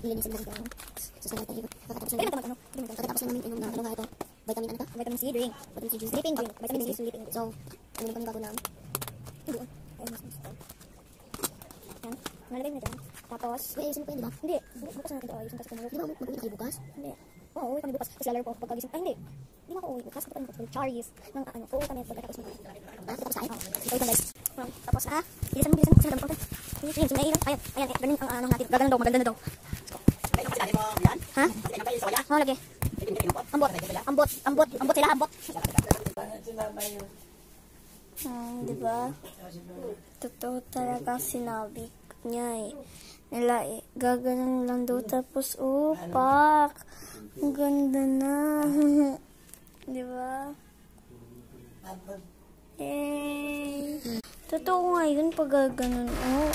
Nilinisin lang ito. Susunod tayo. Kakatapos na namin inom na ano nga ito. Vitamin ano to? Vitamin C drink. Vitamin C juice. Sleeping drink. Vitamin C sleeping drink. So, ano yung gago na? Doon. Yan. Nalagay na dyan. Tapos, ayusin ko yun, di ba? Hindi. Bukas natin ito. Ayusin kasi kung di ba mag-uwi na kayo bukas? Hindi. Oo, uwi kami bukas. Kasi lalaro ko pagkagising. Ay, hindi. Hindi na ako uwi bukas. Kapag kami Charis. Nang ano, uuwi kami pagkatapos na. Tapos tayo. Ito ito guys. Tapos na. Bilisan mo kasi nadam ko. Yun, sinailan. Ayan, ayan. Ganun ang ano natin. Gaganda daw, maganda na daw. Ha? Oo, lagi. Ambot sila, ambot. Diba? Totoo talaga sinabi niya eh. Nila eh, gaganon lang daw tapos pak! Ang ganda na. Diba? Eh, totoo nga yun pag gaganon. Oh,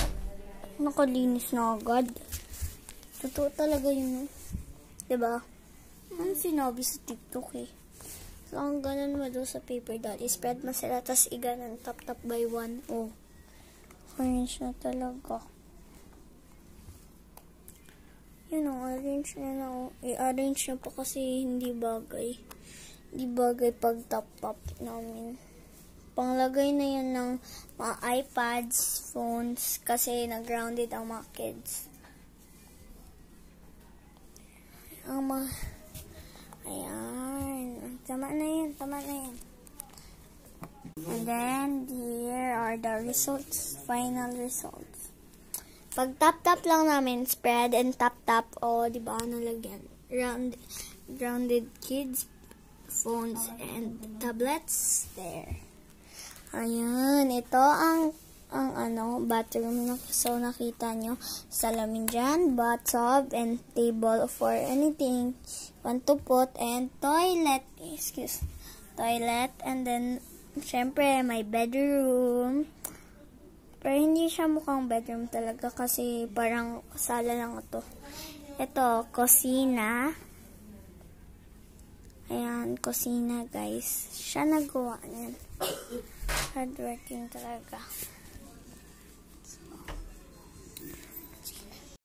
nakalinis na agad. Totoo talaga yun. Diba? Ano sinabi sa TikTok eh. So, ang ganon mo doon sa paper doll. I-spread mo sila, tas i-ganon, tap by one. Oh. Orange na talaga. Yun o, arrange na na o. I-arrange na pa kasi hindi bagay. Hindi bagay pag top namin. Panglagay na yun ng mga iPads, phones, kasi nag-grounded ang mga kids. Ang mga... Ayan. Tama na yan. And then, here are the results. Final results. Pag tap lang namin, spread and tap. O, diba, nalagyan. Grounded kids, phones, and tablets. There. Ayan. Ito ang ano, bathroom. So, nakita nyo, salamin dyan, bathtub, and table for anything want to put, and toilet, toilet, and then, syempre, may bedroom, pero hindi siya mukhang bedroom talaga, kasi parang sala lang ito. Ito, kusina. Ayan, kusina, guys. Siya nagawa niyan. Hardworking talaga.